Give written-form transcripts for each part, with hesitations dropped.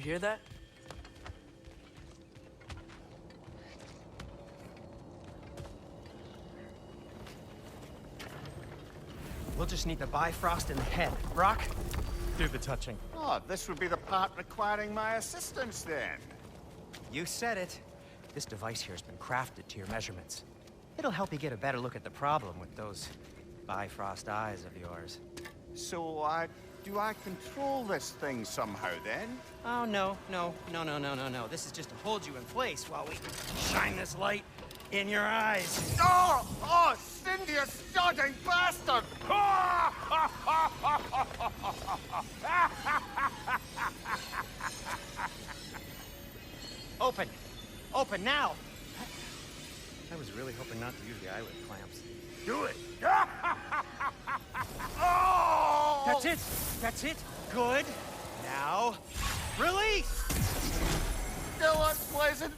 You hear that? We'll just need the Bifrost in the head. Brock, do the touching. Oh, this would be the part requiring my assistance then. You said it. This device here has been crafted to your measurements. It'll help you get a better look at the problem with those Bifrost eyes of yours. So, do I control this thing somehow then? Oh, no. This is just to hold you in place while we shine this light in your eyes. Oh! Oh, Cindy, you sodding bastard! Open! Open now! I was really hoping not to use the eyelid clamps. Do it! Oh! That's it! That's it! Good! Now, release! Still unpleasant.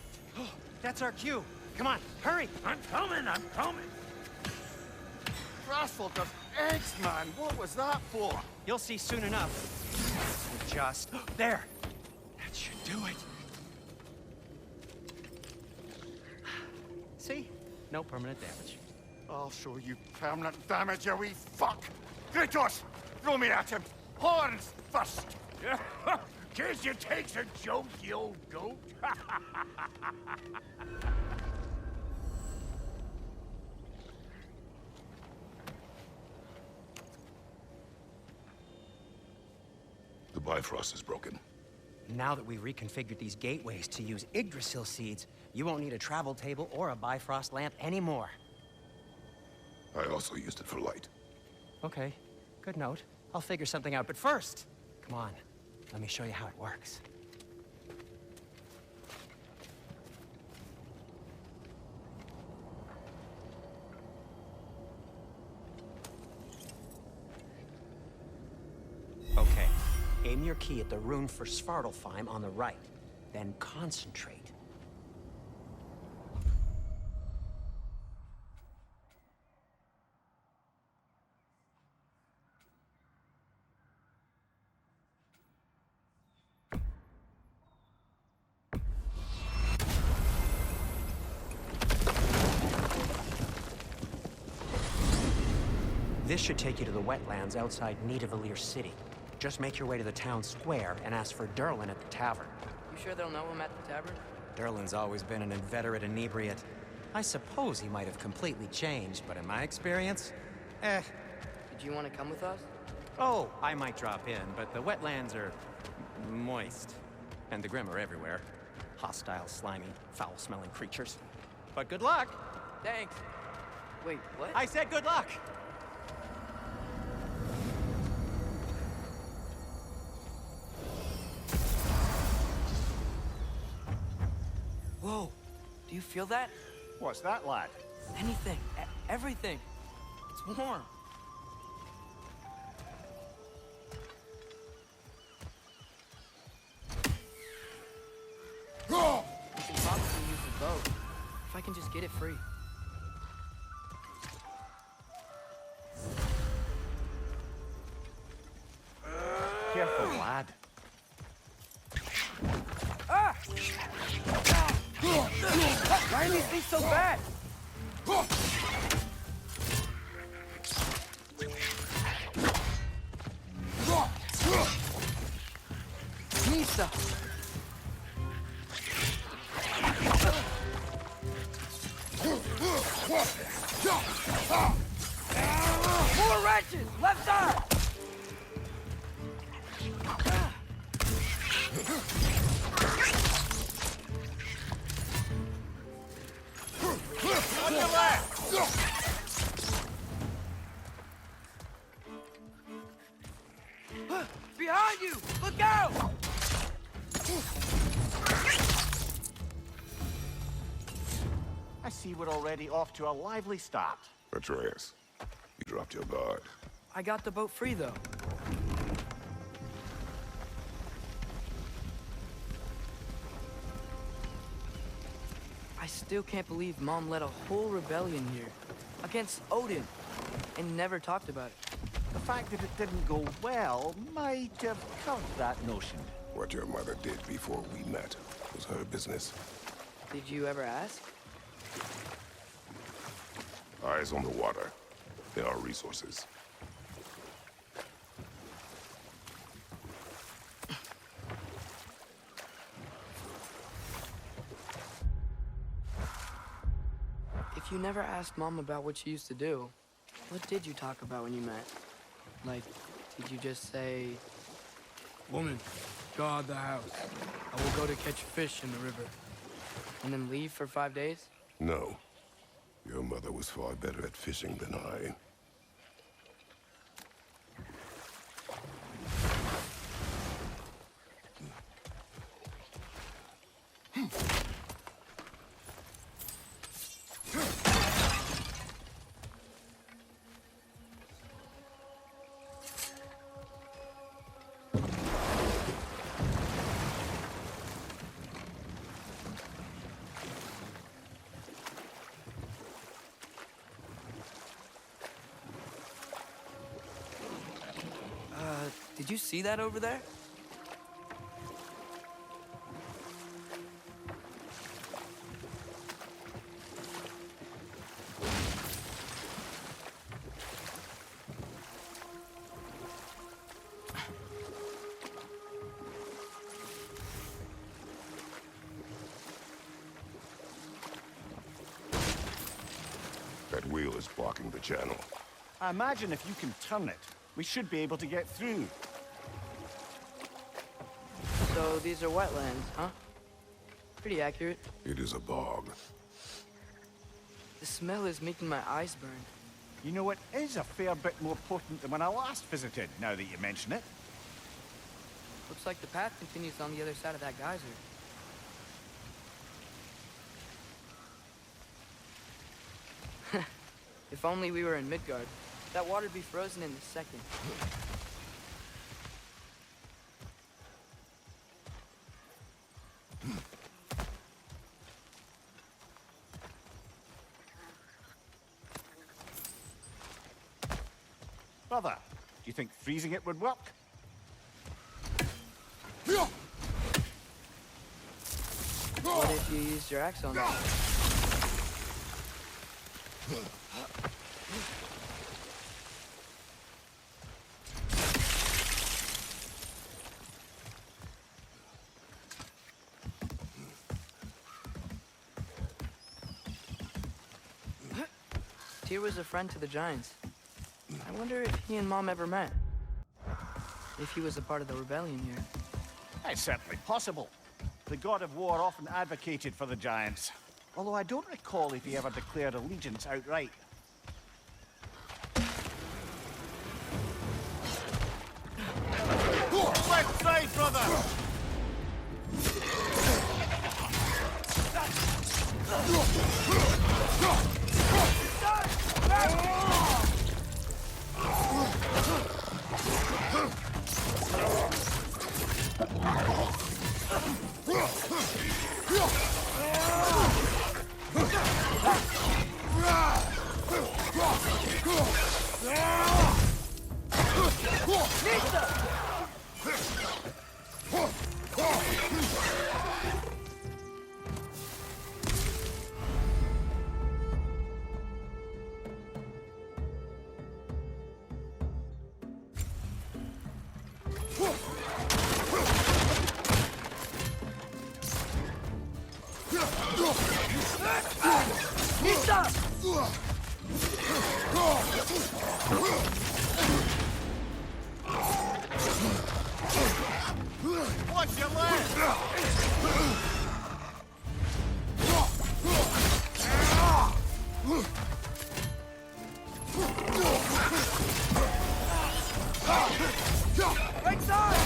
That's our cue. Come on, hurry! I'm coming! Russell does eggs, man. What was that for? You'll see soon enough. Just... there! That should do it. See? No permanent damage. I'll show you permanent damage, you wee fuck! Kratos! Throw me at him! Horns first! Guess you takes a joke, you old goat. The Bifrost is broken. Now that we've reconfigured these gateways to use Yggdrasil seeds, you won't need a travel table or a Bifrost lamp anymore. I also used it for light. Okay, good note. I'll figure something out, but first, come on, let me show you how it works. Okay, aim your key at the rune for Svartalfheim on the right, then concentrate. This should take you to the wetlands outside Nidavellir City. Just make your way to the town square and ask for Durlin at the tavern. You sure they'll know him at the tavern? Durlin's always been an inveterate inebriate. I suppose he might have completely changed, but in my experience, Did you want to come with us? Oh, I might drop in, but the wetlands are moist. And the Grim are everywhere. Hostile, slimy, foul-smelling creatures. But good luck! Thanks. Wait, what? I said good luck! Whoa, do you feel that? What's that, lad? Anything, everything. It's warm. We can probably use the boat, if I can just get it free. Careful, lad. Ah! Why are these things so bad? Misa! More wrenches! Left side! On your left! Behind you! Look out! I see we're already off to a lively start. Atreus, you dropped your guard. I got the boat free, though. I still can't believe Mom led a whole rebellion here. Against Odin. And never talked about it. The fact that it didn't go well might have covered that notion. What your mother did before we met was her business. Did you ever ask? Eyes on the water. There are resources. If you never asked Mom about what she used to do, what did you talk about when you met? Like, did you just say, "Woman, guard the house. I will go to catch fish in the river," and then leave for 5 days? No. Your mother was far better at fishing than I. Did you see that over there? That wheel is blocking the channel. I imagine if you can turn it, we should be able to get through. So these are wetlands, huh? Pretty accurate. It is a bog. The smell is making my eyes burn. You know, it is a fair bit more potent than when I last visited, now that you mention it. Looks like the path continues on the other side of that geyser. If only we were in Midgard. That water'd be frozen in a second. Brother, do you think freezing it would work? What if you used your axe on it? Tyr was a friend to the Giants. I wonder if he and Mom ever met. If he was a part of the rebellion here. It's certainly possible. The god of war often advocated for the Giants. Although I don't recall if he ever declared allegiance outright. Left side, brother! Watch your left! Right side!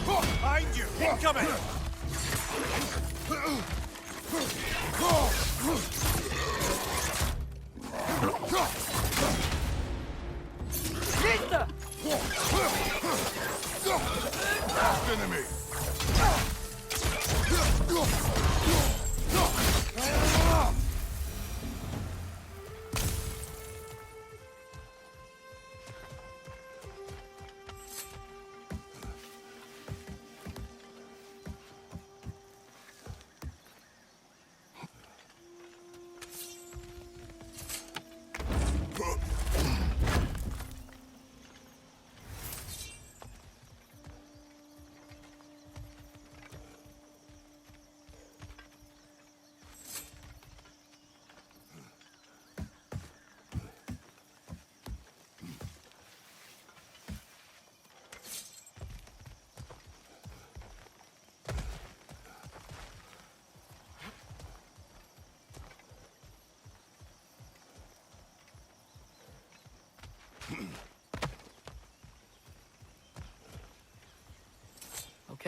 Behind you! Incoming!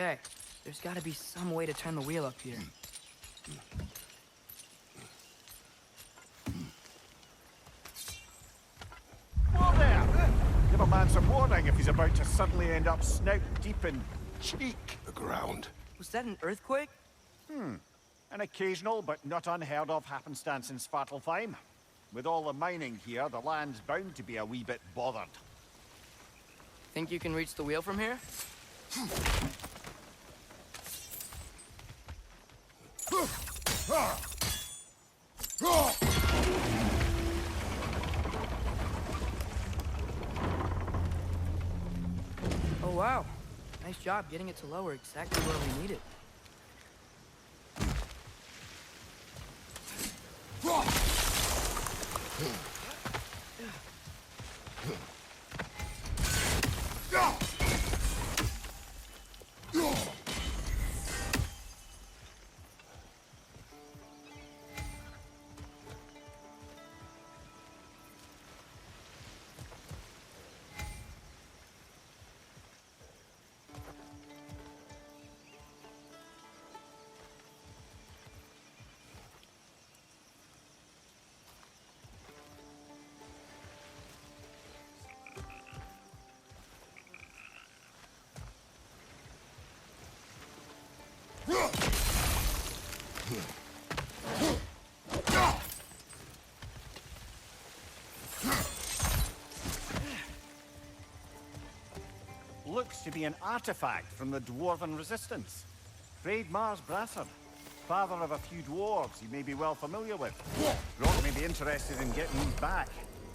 Okay, there's gotta be some way to turn the wheel up here. Whoa there! Give a man some warning if he's about to suddenly end up snout deep in cheek. The ground. Was that an earthquake? An occasional but not unheard of happenstance in Svartalfheim. With all the mining here, the land's bound to be a wee bit bothered. Think you can reach the wheel from here? Oh wow, nice job getting it to lower exactly where we need it. Looks to be an artifact from the Dwarven Resistance. Freydmar's Brasser, father of a few dwarves you may be well familiar with. Rock may be interested in getting these back.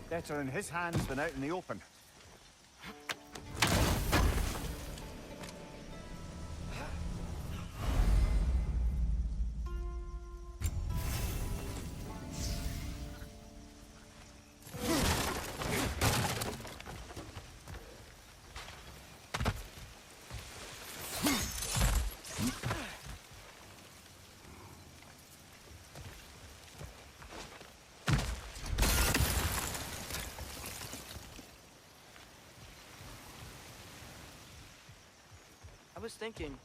Better in his hands than out in the open. I was thinking,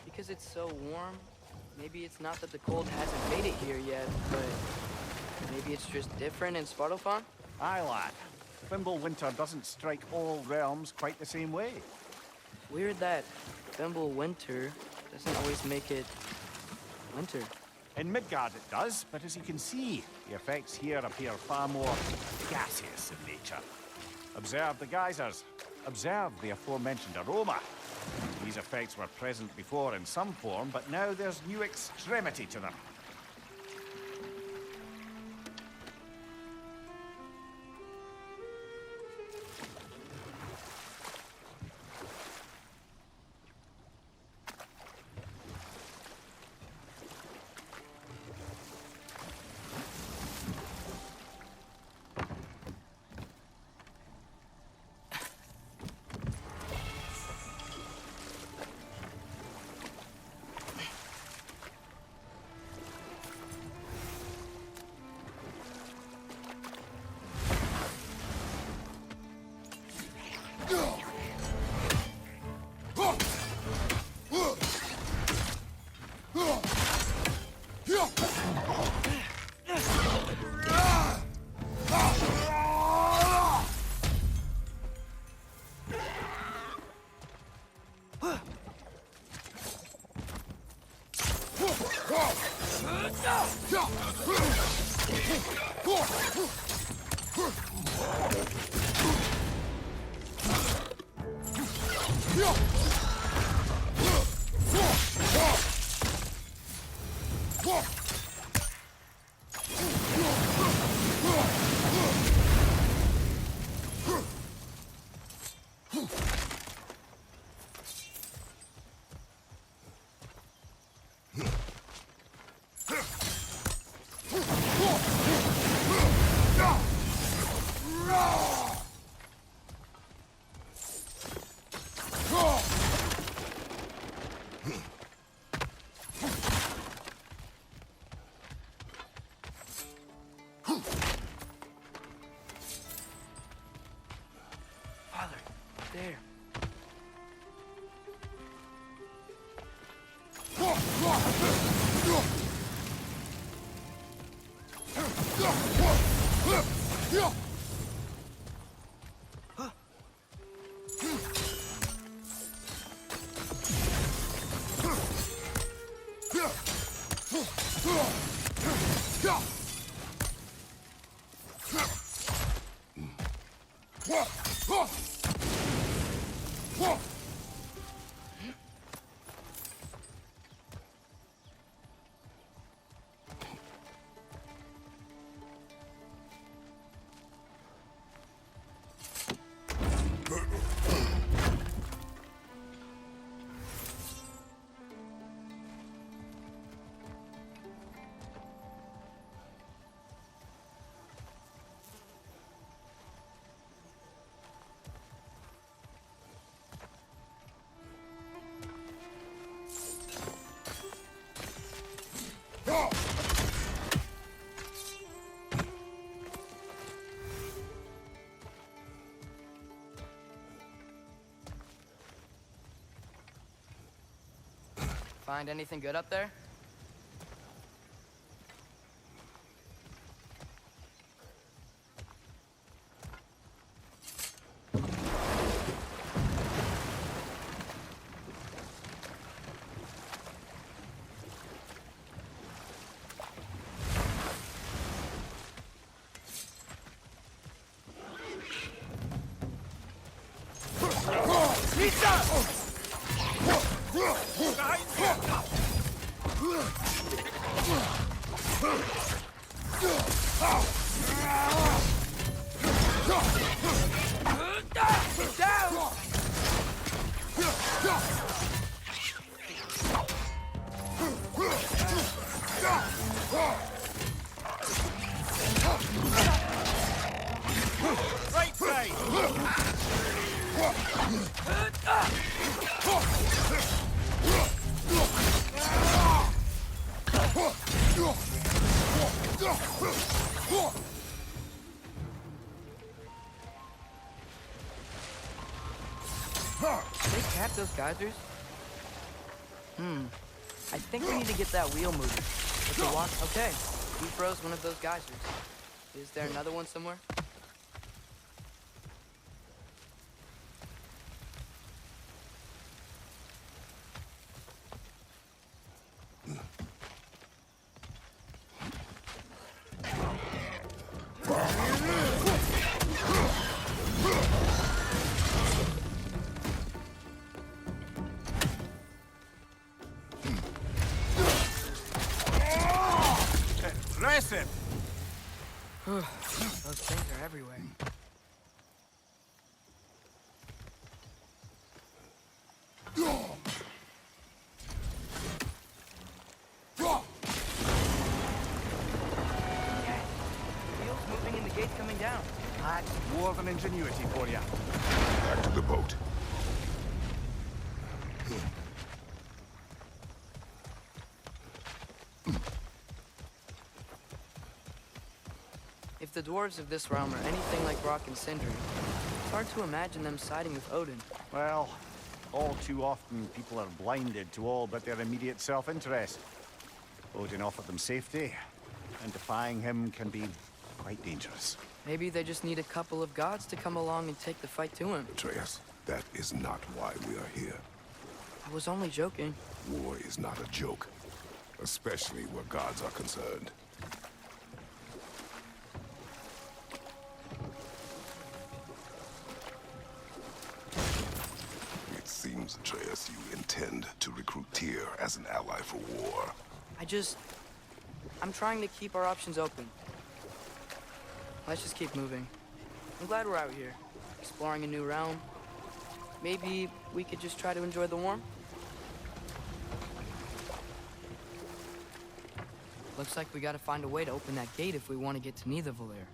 because it's so warm, maybe it's not that the cold hasn't made it here yet, but maybe it's just different in Svartalfheim? Aye, lad. Winter doesn't strike all realms quite the same way. Weird that Winter doesn't always make it winter. In Midgard it does, but as you can see, the effects here appear far more gaseous in nature. Observe the geysers. Observe the aforementioned aroma. These effects were present before in some form, but now there's new extremity to them. Father, there. Find anything good up there? Right side! They cap those geysers? I think we need to get that wheel moving. With the water. Okay, he froze one of those geysers. Is there another one somewhere? Impressive! Those things are everywhere. Yeah, the wheel's moving and the gate's coming down. That's dwarven ingenuity for you. Back to the boat. If the dwarves of this realm are anything like Rock and Sindri, it's hard to imagine them siding with Odin. Well, all too often people are blinded to all but their immediate self-interest. Odin offered them safety, and defying him can be quite dangerous. Maybe they just need a couple of gods to come along and take the fight to him. Atreus, that is not why we are here. I was only joking. War is not a joke, especially where gods are concerned. It seems, Atreus, you intend to recruit Tyr as an ally for war. I'm trying to keep our options open. Let's just keep moving. I'm glad we're out here, exploring a new realm. Maybe we could just try to enjoy the warmth? Looks like we gotta find a way to open that gate if we want to get to Nidavellir.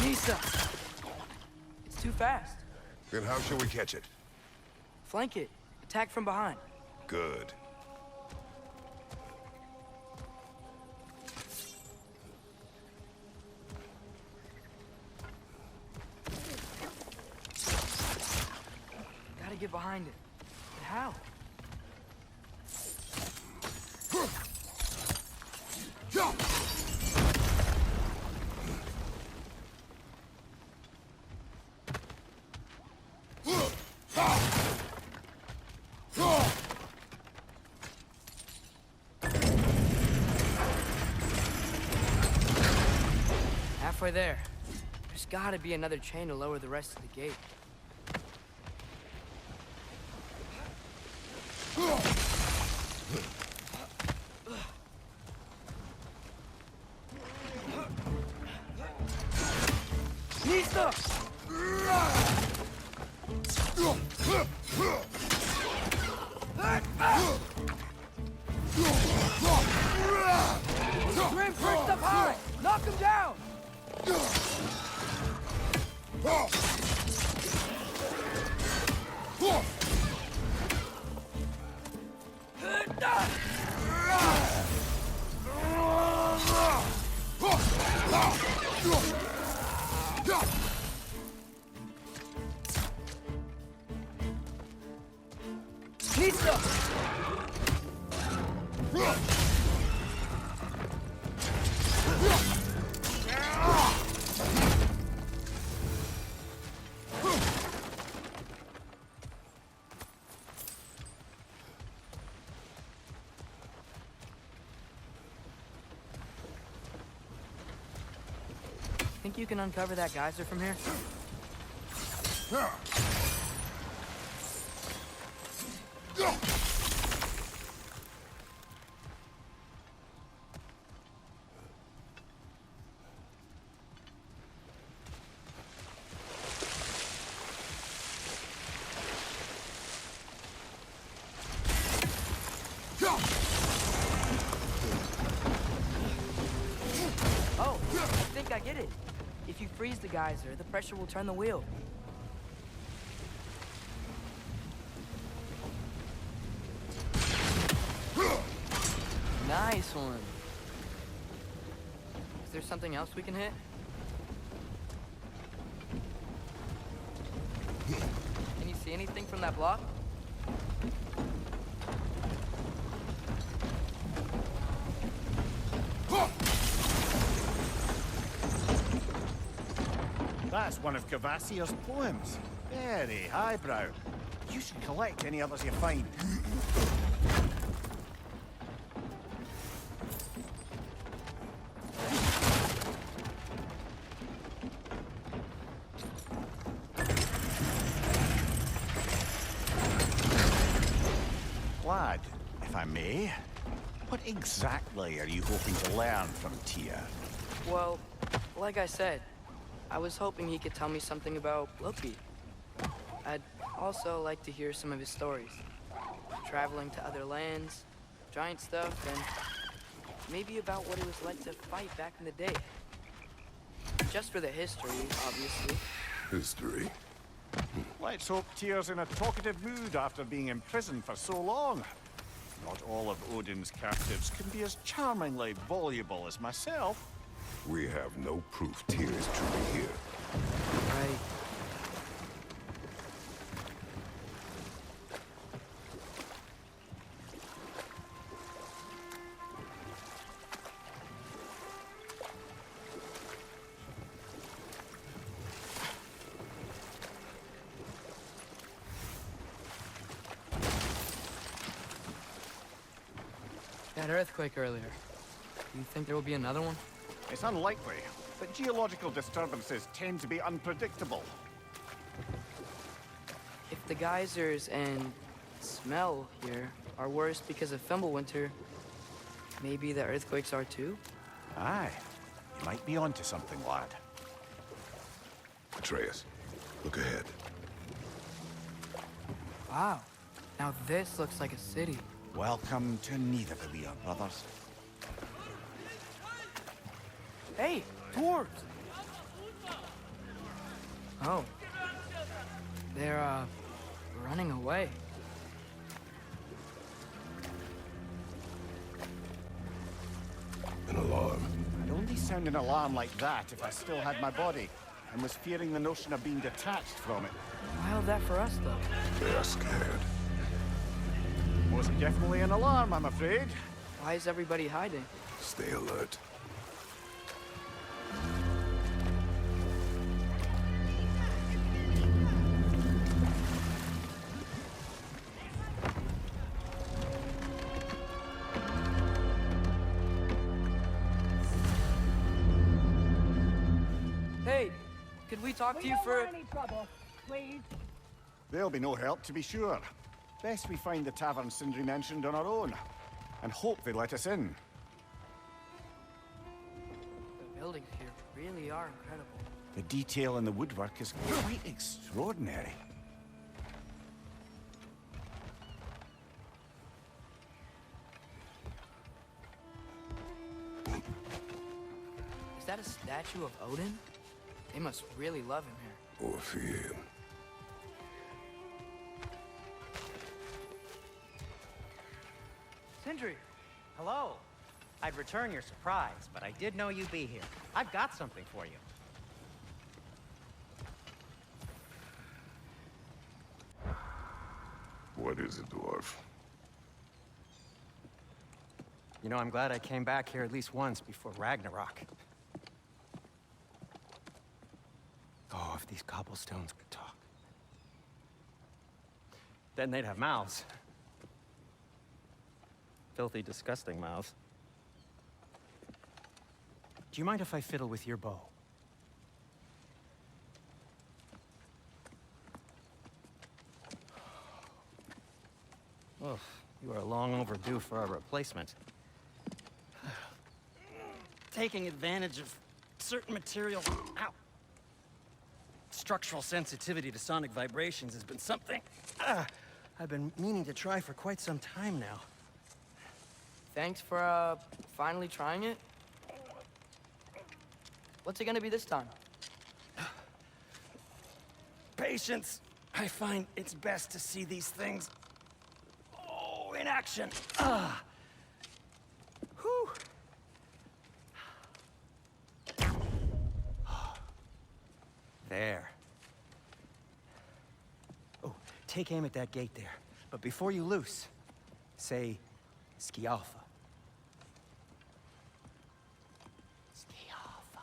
Nisa! It's too fast. Then how shall we catch it? Flank it. Attack from behind. Good. get behind it. But how? Halfway there. There's gotta be another chain to lower the rest of the gate. Nista! Grim perched up high! Knock him down! Nista! Think you can uncover that geyser from here? Oh, I think I get it. If you freeze the geyser, the pressure will turn the wheel. Nice one. Is there something else we can hit? Can you see anything from that block? That's one of Cavassier's poems. Very highbrow. You should collect any others you find. Lad, if I may, what exactly are you hoping to learn from Tyr? Well, like I said, I was hoping he could tell me something about Loki. I'd also like to hear some of his stories. Traveling to other lands, giant stuff, and maybe about what it was like to fight back in the day. Just for the history, obviously. History? Let's hope Tyr's in a talkative mood after being imprisoned for so long. Not all of Odin's captives can be as charmingly voluble as myself. We have no proof Tyr is truly here. Right. That earthquake earlier. Do you think there will be another one? It's unlikely, but geological disturbances tend to be unpredictable. If the geysers and smell here are worse because of Fimbulwinter, maybe the earthquakes are too? Aye, you might be onto something, lad. Atreus, look ahead. Wow. Now this looks like a city. Welcome to Nidavellir, brothers. Hey, dwarves! Oh. They're, running away. An alarm. I'd only sound an alarm like that if I still had my body. and was fearing the notion of being detached from it. How's that for us, though? They're scared. Most definitely an alarm, I'm afraid. Why is everybody hiding? Stay alert. Hey, could we talk to you for... any trouble, please. There'll be no help, to be sure. Best we find the tavern Sindri mentioned on our own, and hope they let us in. The buildings here really are incredible. The detail in the woodwork is quite extraordinary. Is that a statue of Odin? They must really love him here. Or fear him. Sindri! Hello. I'd return your surprise, but I did know you'd be here. I've got something for you. What is it, dwarf? You know, I'm glad I came back here at least once before Ragnarok. Oh, if these cobblestones could talk. Then they'd have mouths. Filthy, disgusting mouths. Do you mind if I fiddle with your bow? Oh, you are long overdue for a replacement. Taking advantage of certain materials. Ow! Structural sensitivity to sonic vibrations has been something I've been meaning to try for quite some time now. Thanks for, finally trying it. What's it gonna be this time? Patience. I find it's best to see these things, in action. Whew. There. Oh, take aim at that gate there. But before you loose, say, Skialfa. Skialfa.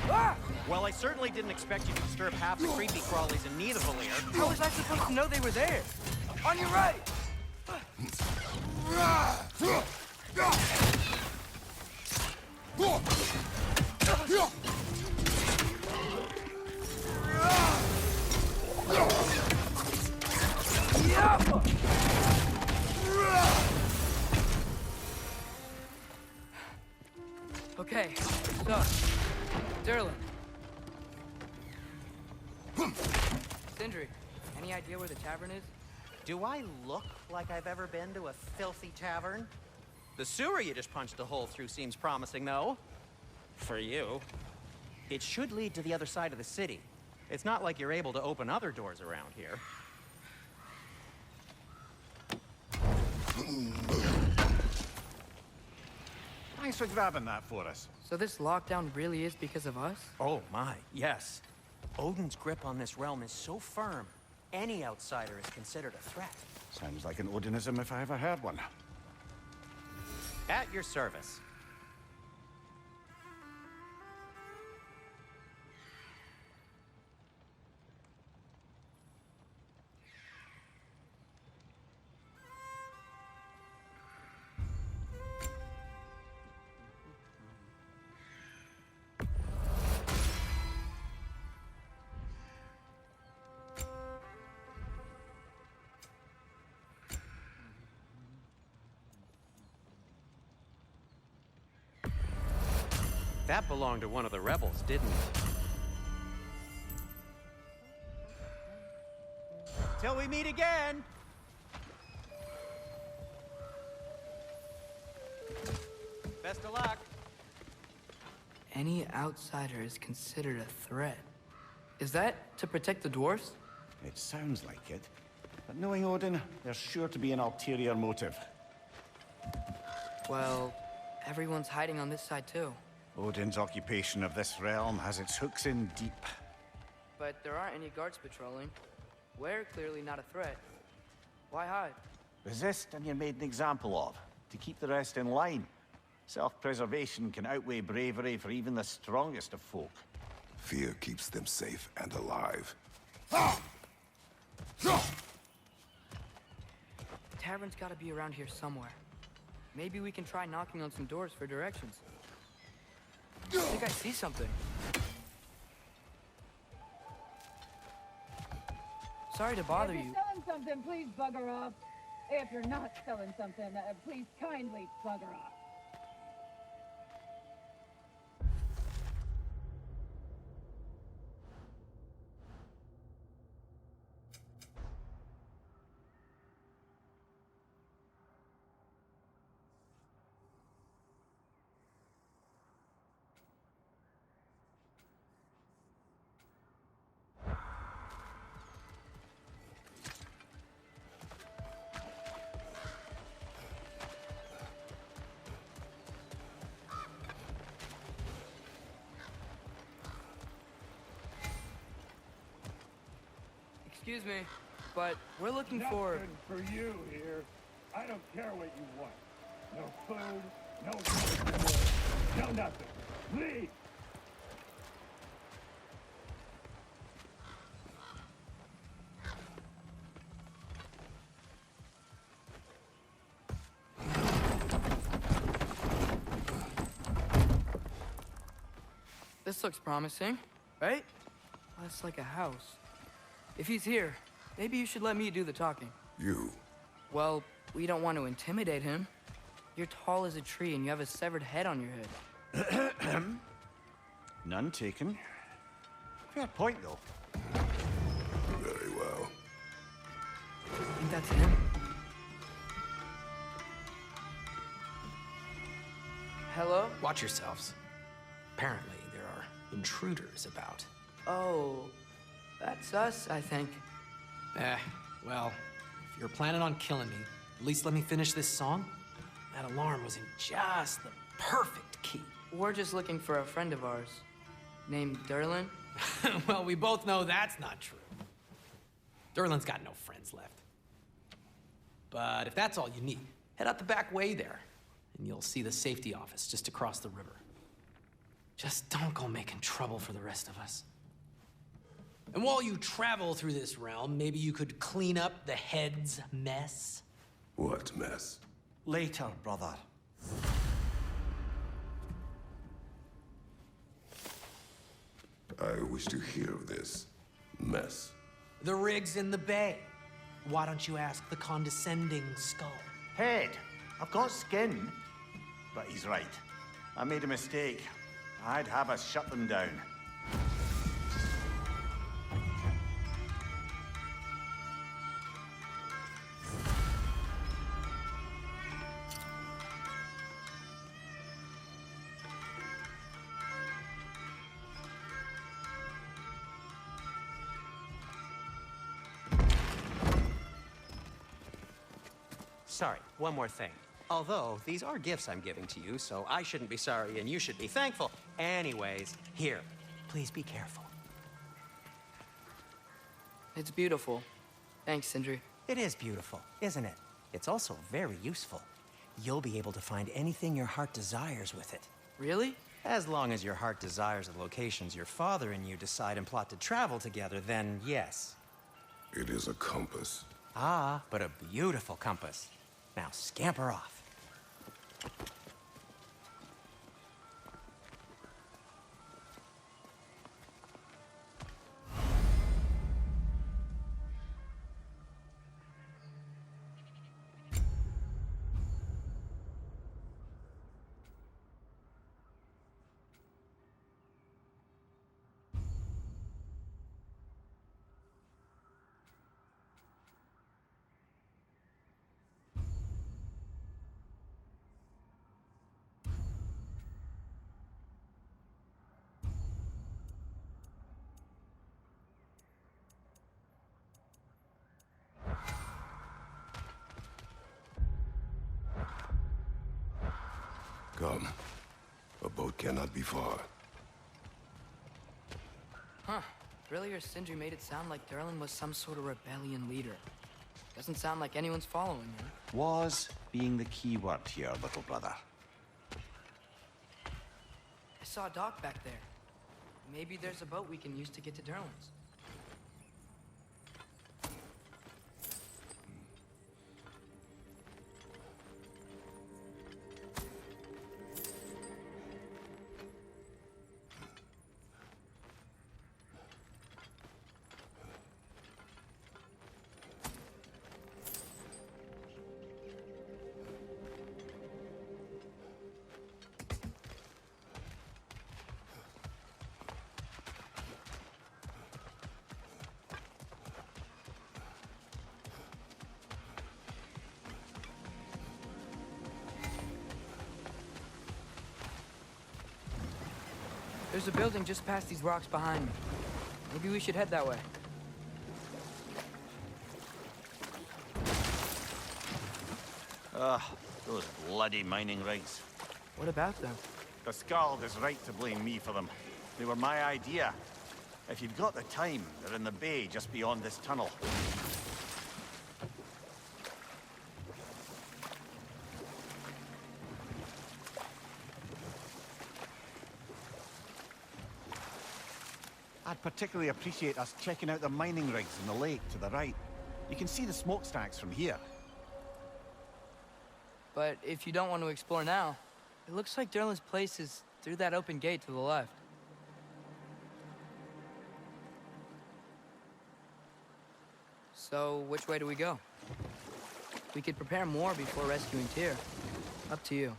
Ah! Well, I certainly didn't expect you to disturb half the creepy crawlies in Nidavellir. How was I supposed to know they were there? On your right! Okay, so, Derlin. Sindri, any idea where the tavern is? Do I look like I've ever been to a filthy tavern? The sewer you just punched a hole through seems promising, though. For you. It should lead to the other side of the city. It's not like you're able to open other doors around here. Thanks for grabbing that for us. So this lockdown really is because of us? Oh my, yes. Odin's grip on this realm is so firm, any outsider is considered a threat. Sounds like an Odinism if I ever heard one. At your service. That belonged to one of the rebels, didn't it? Till we meet again! Best of luck. Any outsider is considered a threat. Is that to protect the dwarfs? It sounds like it. But knowing Odin, there's sure to be an ulterior motive. Well, everyone's hiding on this side too. Odin's occupation of this realm has its hooks in deep. But there aren't any guards patrolling. We're clearly not a threat. Why hide? Resist and you're made an example of, to keep the rest in line. Self-preservation can outweigh bravery for even the strongest of folk. Fear keeps them safe and alive. The tavern's gotta be around here somewhere. Maybe we can try knocking on some doors for directions. I think I see something. Sorry to bother If you. you're selling something, please bugger off. If you're not selling something, please kindly bugger off. Excuse me, but we're looking for... Nothing for you here. I don't care what you want. No food, no vegetables, no nothing. Leave! This looks promising, right? Well, it's like a house. If he's here, maybe you should let me do the talking. You. Well, we don't want to intimidate him. You're tall as a tree and you have a severed head on your head. None taken. Fair point, though. Very well. I think that's him. Hello? Watch yourselves. Apparently, there are intruders about. Oh, that's us, I think. Well, if you're planning on killing me, at least let me finish this song. That alarm was in just the perfect key. We're just looking for a friend of ours, named Derlin. Well, we both know that's not true. Derlin's got no friends left. But if that's all you need, head out the back way there, and you'll see the safety office just across the river. Just don't go making trouble for the rest of us. And while you travel through this realm, maybe you could clean up the head's mess? What mess? Later, brother. I wish to hear of this mess. The rig's in the bay. Why don't you ask the condescending skull? Head, I've got skin. But he's right. I made a mistake. I'd have us shut them down. Sorry, one more thing. Although, these are gifts I'm giving to you, so I shouldn't be sorry and you should be thankful. Anyways, here, please be careful. It's beautiful. Thanks, Sindri. It is beautiful, isn't it? It's also very useful. You'll be able to find anything your heart desires with it. Really? As long as your heart desires the locations your father and you decide and plot to travel together, then yes. It is a compass. Ah, but a beautiful compass. Now scamper off. Come. A boat cannot be far. Huh. Earlier, Sindri made it sound like Durlin was some sort of rebellion leader. Doesn't sound like anyone's following him. Was being the key word here, little brother. I saw a dock back there. Maybe there's a boat we can use to get to Durlin's. There's a building just past these rocks behind me. Maybe we should head that way. Those bloody mining rigs. What about them? The Skald is right to blame me for them. They were my idea. If you've got the time, they're in the bay just beyond this tunnel. I'd particularly appreciate us checking out the mining rigs in the lake to the right. You can see the smokestacks from here. But if you don't want to explore now, it looks like Durlin's place is through that open gate to the left. So, which way do we go? We could prepare more before rescuing Tyr. Up to you.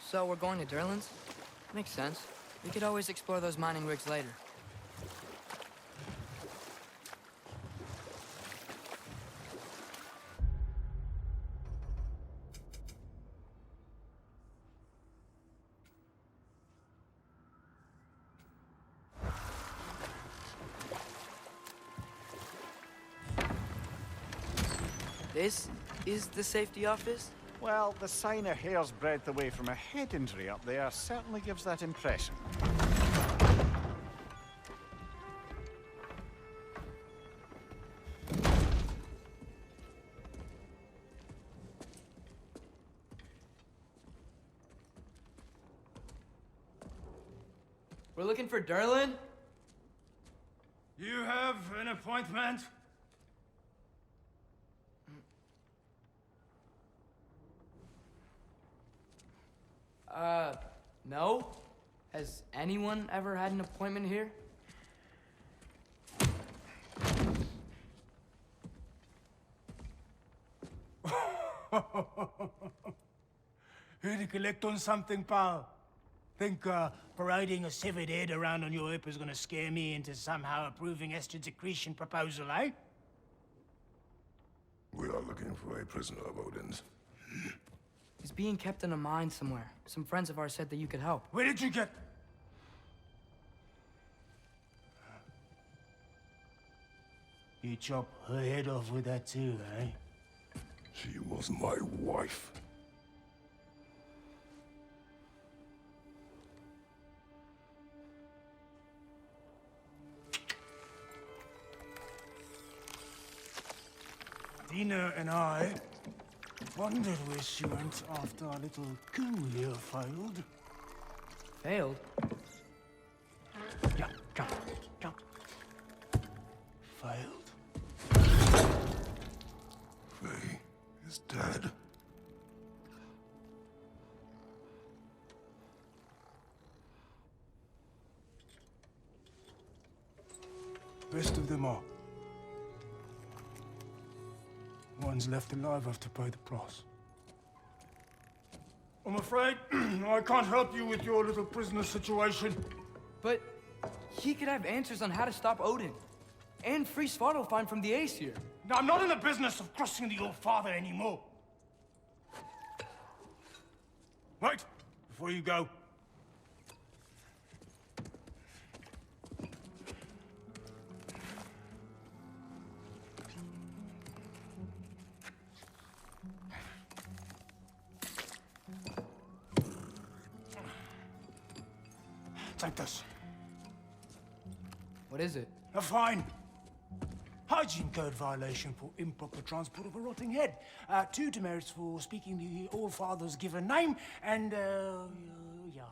So we're going to Durlin's? Makes sense. We could always explore those mining rigs later. This is the safety office? Well, the sign a hair's breadth away from a head injury up there certainly gives that impression. We're looking for Durlin? You have an appointment? No? Has anyone ever had an appointment here? Here to collect on something, pal? Think parading a severed head around on your hip is gonna scare me into somehow approving estrogen secretion proposal, eh? We are looking for a prisoner of Odin's. He's being kept in a mine somewhere. Some friends of ours said that you could help. Where did you get... You chop her head off with that too, eh? She was my wife. Dina and I wondered where she went after our little coup here failed. Failed? Yeah, jump. Failed. Faye is dead. Best of them all. One's left alive have to pay the price. I'm afraid I can't help you with your little prisoner situation. But he could have answers on how to stop Odin. And free Svartalfheim from the Aesir. Now, I'm not in the business of crossing the old father anymore. Wait, before you go. Take this. What is it? A fine. Hygiene code violation for improper transport of a rotting head. 2 demerits for speaking the All-Father's given name, and, yeah,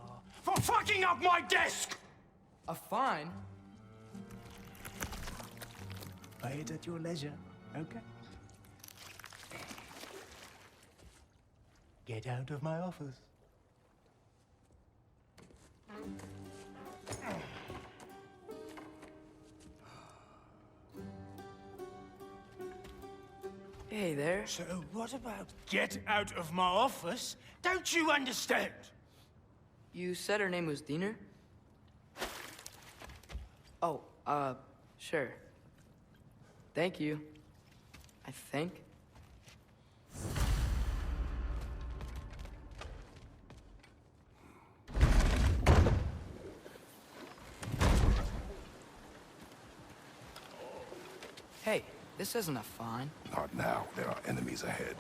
for fucking up my desk! A fine? Pay it at your leisure, okay? Get out of my office. Hey there. So what about get out of my office? Don't you understand? You said her name was Diener? Oh, sure. Thank you. I think. Hey, this isn't a fine. Not now. There are enemies ahead.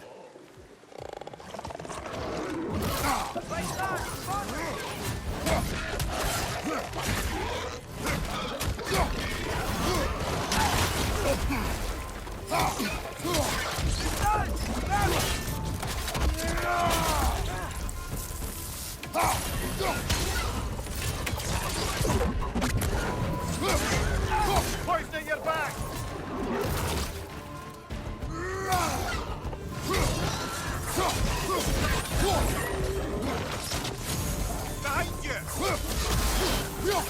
Poisoning your back! Behind you! Behind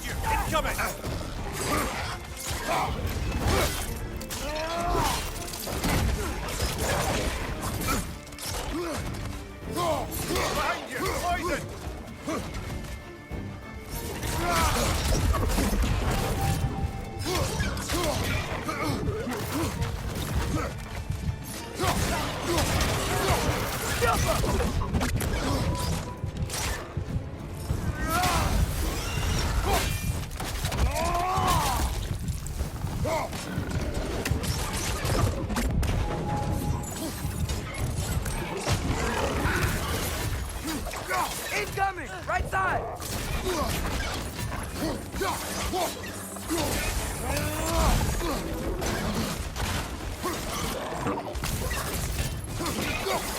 you! Incoming! Behind you! Poison! Incoming! Right side!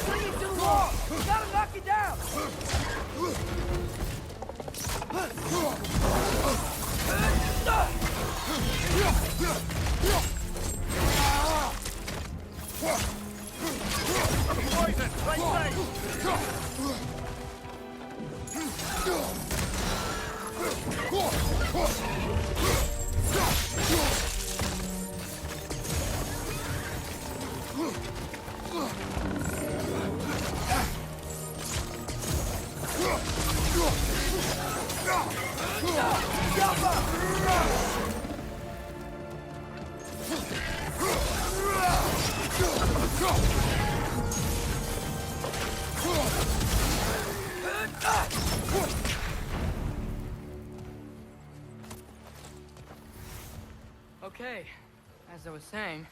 Bring it to the wall! We gotta knock it down! Poison! Right side! Okay, as I was saying,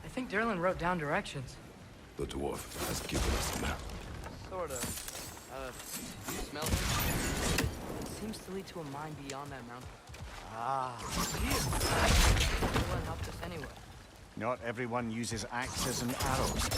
I think Derlin wrote down directions. The dwarf has given us a map. Sort of. You smell it? It seems to lead to a mine beyond that mountain. Here! Derlin helped us anyway. Not everyone uses axes and arrows.